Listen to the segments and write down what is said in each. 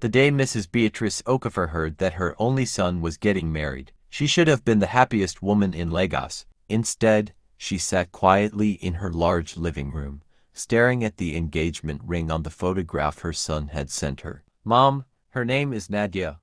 The day Mrs. Beatrice Okafor heard that her only son was getting married, she should have been the happiest woman in Lagos. Instead, she sat quietly in her large living room, staring at the engagement ring on the photograph her son had sent her. "Mom, her name is Nadia.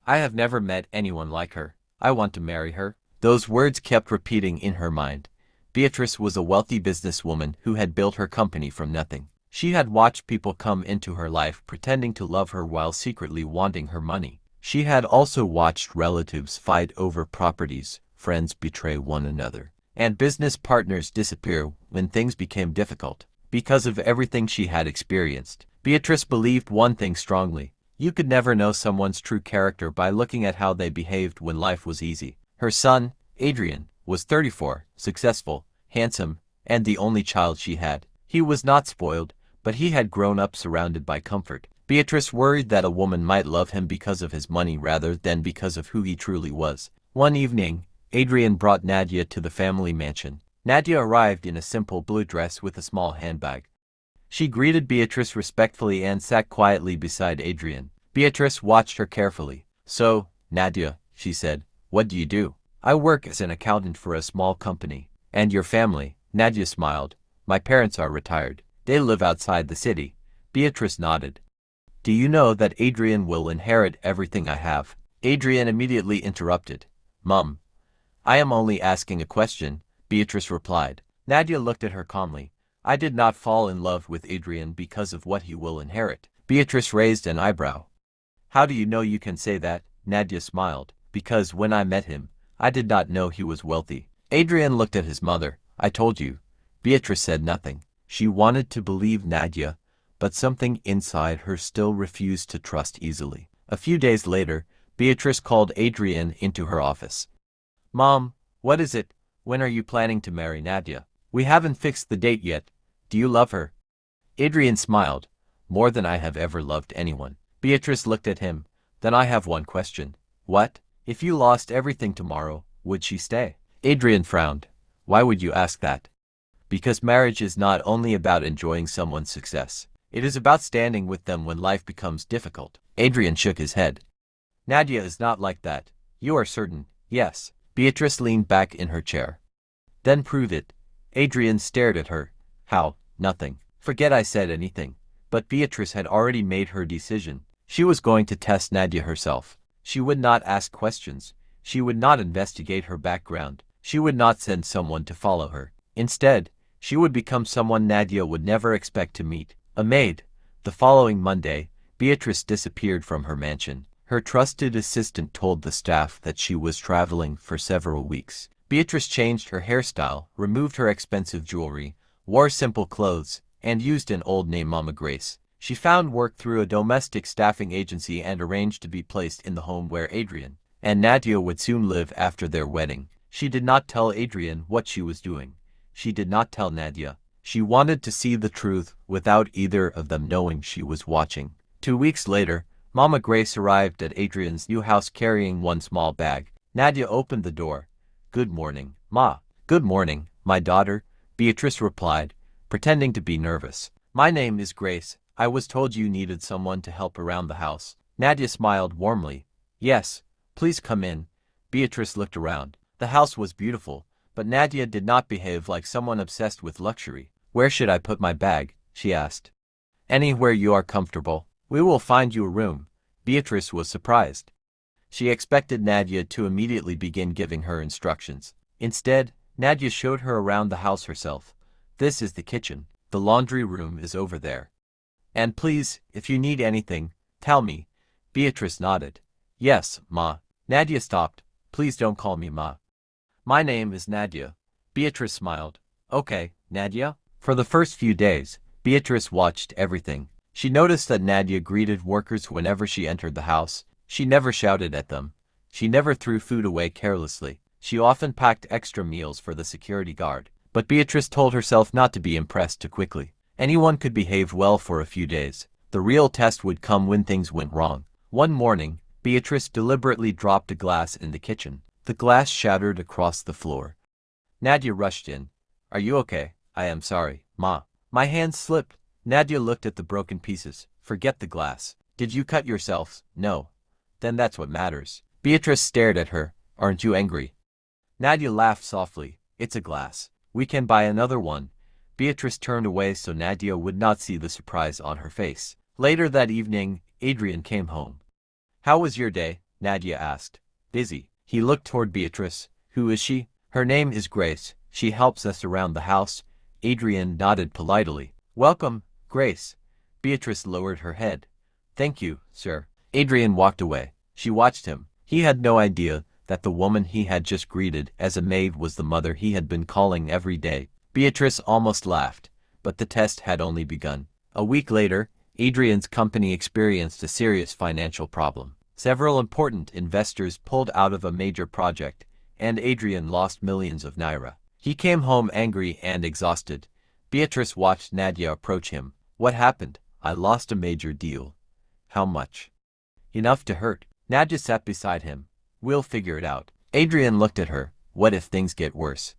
I have never met anyone like her. I want to marry her." Those words kept repeating in her mind. Beatrice was a wealthy businesswoman who had built her company from nothing. She had watched people come into her life pretending to love her while secretly wanting her money. She had also watched relatives fight over properties, friends betray one another, and business partners disappear when things became difficult. Because of everything she had experienced, Beatrice believed one thing strongly: you could never know someone's true character by looking at how they behaved when life was easy. Her son, Adrian, was 34, successful, handsome, and the only child she had. He was not spoiled, but he had grown up surrounded by comfort. Beatrice worried that a woman might love him because of his money rather than because of who he truly was. One evening, Adrian brought Nadia to the family mansion. Nadia arrived in a simple blue dress with a small handbag. She greeted Beatrice respectfully and sat quietly beside Adrian. Beatrice watched her carefully. "So, Nadia," she said, "what do you do?" "I work as an accountant for a small company." "And your family?" Nadia smiled. "My parents are retired. They live outside the city." Beatrice nodded. "Do you know that Adrian will inherit everything I have?" Adrian immediately interrupted. "Mum, I am only asking a question," Beatrice replied. Nadia looked at her calmly. "I did not fall in love with Adrian because of what he will inherit." Beatrice raised an eyebrow. "How do you know you can say that?" Nadia smiled. "Because when I met him, I did not know he was wealthy." Adrian looked at his mother. "I told you." Beatrice said nothing. She wanted to believe Nadia, but something inside her still refused to trust easily. A few days later, Beatrice called Adrian into her office. "Mom, what is it? When are you planning to marry Nadia? We haven't fixed the date yet. Do you love her?" Adrian smiled. "More than I have ever loved anyone." Beatrice looked at him. "Then I have one question." "What?" "If you lost everything tomorrow, would she stay?" Adrian frowned. "Why would you ask that?" "Because marriage is not only about enjoying someone's success. It is about standing with them when life becomes difficult." Adrian shook his head. "Nadia is not like that." "You are certain?" "Yes." Beatrice leaned back in her chair. "Then prove it." Adrian stared at her. "How?" "Nothing. Forget I said anything." But Beatrice had already made her decision. She was going to test Nadia herself. She would not ask questions. She would not investigate her background. She would not send someone to follow her. Instead, she would become someone Nadia would never expect to meet: a maid. The following Monday, Beatrice disappeared from her mansion. Her trusted assistant told the staff that she was traveling for several weeks. Beatrice changed her hairstyle, removed her expensive jewelry, wore simple clothes, and used an old name, Mama Grace. She found work through a domestic staffing agency and arranged to be placed in the home where Adrian and Nadia would soon live after their wedding. She did not tell Adrian what she was doing. She did not tell Nadia. She wanted to see the truth without either of them knowing she was watching. 2 weeks later, Mama Grace arrived at Adrian's new house carrying one small bag. Nadia opened the door. "Good morning, Ma." "Good morning, my daughter," Beatrice replied, pretending to be nervous. "My name is Grace. I was told you needed someone to help around the house." Nadia smiled warmly. "Yes, please come in." Beatrice looked around. The house was beautiful, but Nadia did not behave like someone obsessed with luxury. "Where should I put my bag?" she asked. "Anywhere you are comfortable. We will find you a room." Beatrice was surprised. She expected Nadia to immediately begin giving her instructions. Instead, Nadia showed her around the house herself. "This is the kitchen. The laundry room is over there. And please, if you need anything, tell me." Beatrice nodded. "Yes, Ma." Nadia stopped. "Please don't call me Ma. My name is Nadia." Beatrice smiled. "Okay, Nadia." For the first few days, Beatrice watched everything. She noticed that Nadia greeted workers whenever she entered the house. She never shouted at them. She never threw food away carelessly. She often packed extra meals for the security guard. But Beatrice told herself not to be impressed too quickly. Anyone could behave well for a few days. The real test would come when things went wrong. One morning, Beatrice deliberately dropped a glass in the kitchen. The glass shattered across the floor. Nadia rushed in. "Are you okay?" "I am sorry, Ma. My hand slipped." Nadia looked at the broken pieces. "Forget the glass. Did you cut yourselves? No. Then that's what matters. Beatrice stared at her. Aren't you angry? Nadia laughed softly. It's a glass. We can buy another one. Beatrice turned away so Nadia would not see the surprise on her face. Later that evening, Adrian came home. How was your day? Nadia asked. Busy. He looked toward Beatrice. Who is she? Her name is Grace. She helps us around the house. Adrian nodded politely. Welcome, Grace. Beatrice lowered her head. Thank you, sir. Adrian walked away. She watched him. He had no idea that the woman he had just greeted as a maid was the mother he had been calling every day. Beatrice almost laughed, but the test had only begun. A week later, Adrian's company experienced a serious financial problem. Several important investors pulled out of a major project, and Adrian lost millions of naira. He came home angry and exhausted. Beatrice watched Nadia approach him. What happened? I lost a major deal. How much? Enough to hurt. Nadia sat beside him. We'll figure it out. Adrian looked at her. What if things get worse?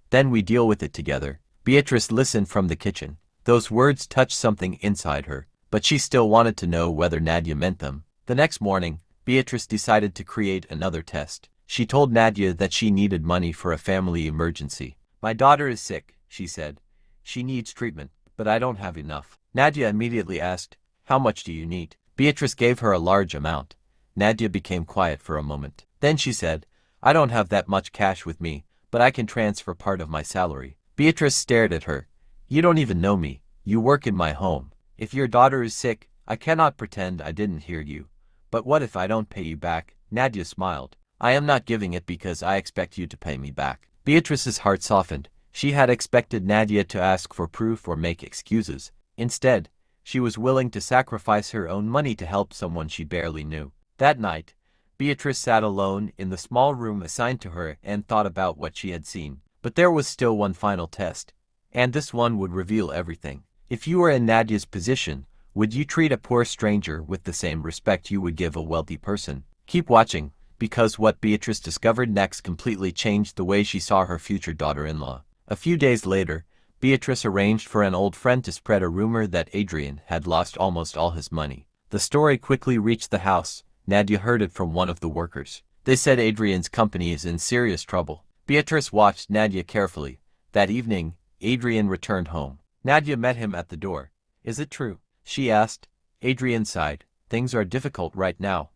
Then we deal with it together. Beatrice listened from the kitchen. Those words touched something inside her, but she still wanted to know whether Nadia meant them. The next morning, Beatrice decided to create another test. She told Nadia that she needed money for a family emergency. My daughter is sick, she said. She needs treatment, but I don't have enough. Nadia immediately asked, how much do you need? Beatrice gave her a large amount. Nadia became quiet for a moment. Then she said, I don't have that much cash with me, but I can transfer part of my salary. Beatrice stared at her. You don't even know me. You work in my home. If your daughter is sick, I cannot pretend I didn't hear you. But what if I don't pay you back? Nadia smiled. I am not giving it because I expect you to pay me back. Beatrice's heart softened. She had expected Nadia to ask for proof or make excuses. Instead, she was willing to sacrifice her own money to help someone she barely knew. That night, Beatrice sat alone in the small room assigned to her and thought about what she had seen. But there was still one final test, and this one would reveal everything. If you were in Nadia's position, would you treat a poor stranger with the same respect you would give a wealthy person? Keep watching, because what Beatrice discovered next completely changed the way she saw her future daughter-in-law. A few days later, Beatrice arranged for an old friend to spread a rumor that Adrian had lost almost all his money. The story quickly reached the house. Nadia heard it from one of the workers. They said Adrian's company is in serious trouble. Beatrice watched Nadia carefully. That evening, Adrian returned home. Nadia met him at the door. Is it true? She asked. Adrian sighed. Things are difficult right now.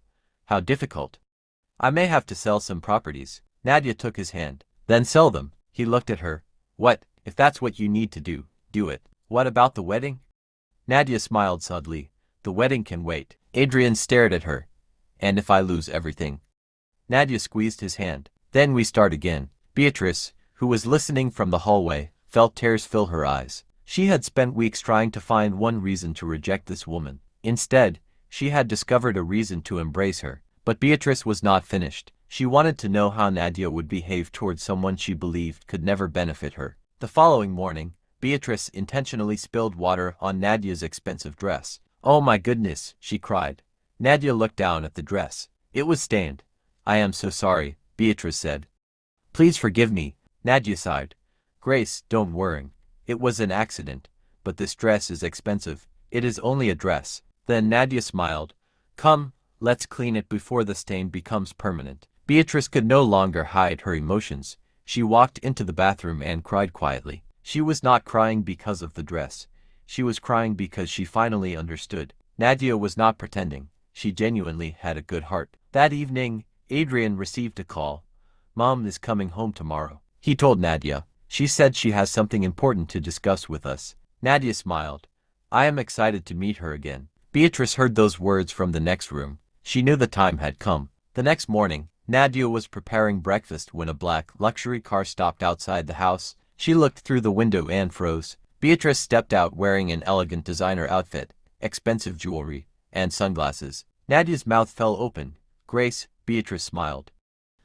How difficult? I may have to sell some properties. Nadia took his hand. Then sell them. He looked at her. What? If that's what you need to do, do it. What about the wedding? Nadia smiled sadly. The wedding can wait. Adrian stared at her. And if I lose everything? Nadia squeezed his hand. Then we start again. Beatrice, who was listening from the hallway, felt tears fill her eyes. She had spent weeks trying to find one reason to reject this woman. Instead, she had discovered a reason to embrace her. But Beatrice was not finished. She wanted to know how Nadia would behave towards someone she believed could never benefit her. The following morning, Beatrice intentionally spilled water on Nadia's expensive dress. Oh my goodness, she cried. Nadia looked down at the dress. It was stained. I am so sorry, Beatrice said. Please forgive me, Nadia sighed. Grace, don't worry. It was an accident, but this dress is expensive. It is only a dress. Then Nadia smiled. Come, let's clean it before the stain becomes permanent. Beatrice could no longer hide her emotions. She walked into the bathroom and cried quietly. She was not crying because of the dress. She was crying because she finally understood. Nadia was not pretending. She genuinely had a good heart. That evening, Adrian received a call. Mom is coming home tomorrow. He told Nadia. She said she has something important to discuss with us. Nadia smiled. I am excited to meet her again. Beatrice heard those words from the next room. She knew the time had come. The next morning, Nadia was preparing breakfast when a black luxury car stopped outside the house. She looked through the window and froze. Beatrice stepped out wearing an elegant designer outfit, expensive jewelry, and sunglasses. Nadia's mouth fell open. Grace, Beatrice smiled.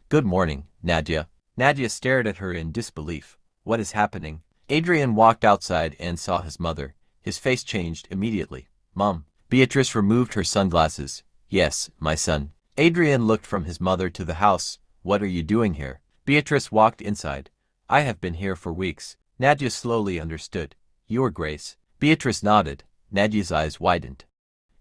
Good morning, Nadia. Nadia stared at her in disbelief. What is happening? Adrian walked outside and saw his mother. His face changed immediately. Mom. Beatrice removed her sunglasses. Yes, my son. Adrian looked from his mother to the house. What are you doing here? Beatrice walked inside. I have been here for weeks. Nadia slowly understood. You're Grace. Beatrice nodded. Nadia's eyes widened.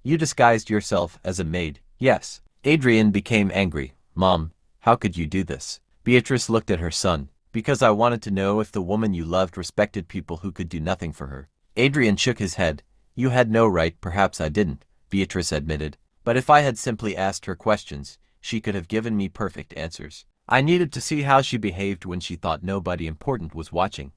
You disguised yourself as a maid. Yes. Adrian became angry. Mom, how could you do this? Beatrice looked at her son. Because I wanted to know if the woman you loved respected people who could do nothing for her. Adrian shook his head. You had no right, perhaps I didn't, Beatrice admitted. But if I had simply asked her questions, she could have given me perfect answers. I needed to see how she behaved when she thought nobody important was watching.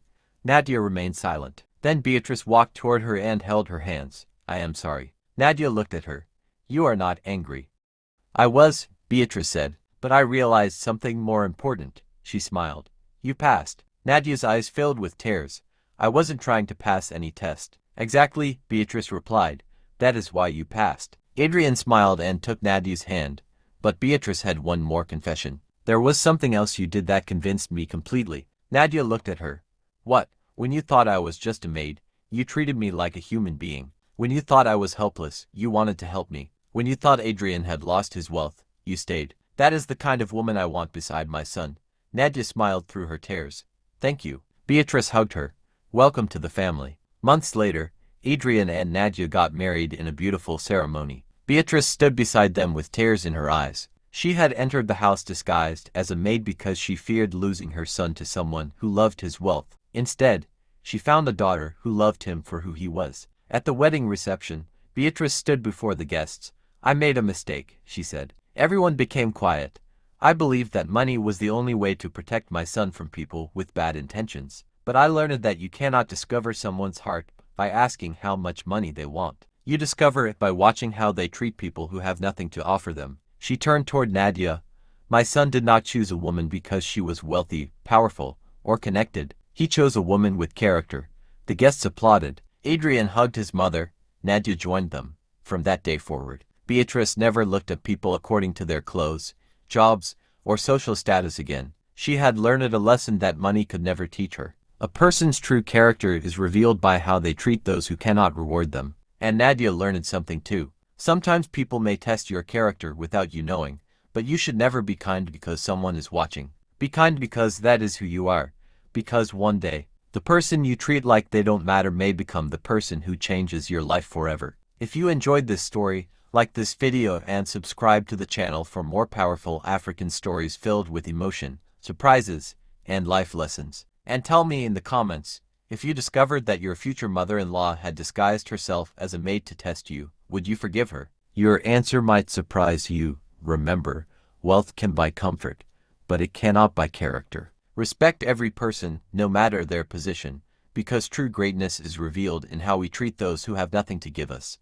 Nadia remained silent. Then Beatrice walked toward her and held her hands. I am sorry. Nadia looked at her. You are not angry. I was, Beatrice said, but I realized something more important. She smiled. You passed. Nadia's eyes filled with tears. I wasn't trying to pass any test. Exactly, Beatrice replied. That is why you passed. Adrian smiled and took Nadia's hand. But Beatrice had one more confession. There was something else you did that convinced me completely. Nadia looked at her. What? When you thought I was just a maid, you treated me like a human being. When you thought I was helpless, you wanted to help me. When you thought Adrian had lost his wealth, you stayed. That is the kind of woman I want beside my son. Nadia smiled through her tears. Thank you. Beatrice hugged her. Welcome to the family. Months later, Adrian and Nadia got married in a beautiful ceremony. Beatrice stood beside them with tears in her eyes. She had entered the house disguised as a maid because she feared losing her son to someone who loved his wealth. Instead, she found a daughter who loved him for who he was. At the wedding reception, Beatrice stood before the guests. I made a mistake, she said. Everyone became quiet. I believed that money was the only way to protect my son from people with bad intentions. But I learned that you cannot discover someone's heart by asking how much money they want. You discover it by watching how they treat people who have nothing to offer them. She turned toward Nadia. My son did not choose a woman because she was wealthy, powerful, or connected. He chose a woman with character. The guests applauded. Adrian hugged his mother. Nadia joined them. From that day forward, Beatrice never looked at people according to their clothes, jobs, or social status again. She had learned a lesson that money could never teach her. A person's true character is revealed by how they treat those who cannot reward them. And Nadia learned something too. Sometimes people may test your character without you knowing, but you should never be kind because someone is watching. Be kind because that is who you are. Because one day, the person you treat like they don't matter may become the person who changes your life forever. If you enjoyed this story, like this video and subscribe to the channel for more powerful African stories filled with emotion, surprises, and life lessons. And tell me in the comments, if you discovered that your future mother-in-law had disguised herself as a maid to test you, would you forgive her? Your answer might surprise you. Remember, wealth can buy comfort, but it cannot buy character. Respect every person, no matter their position, because true greatness is revealed in how we treat those who have nothing to give us.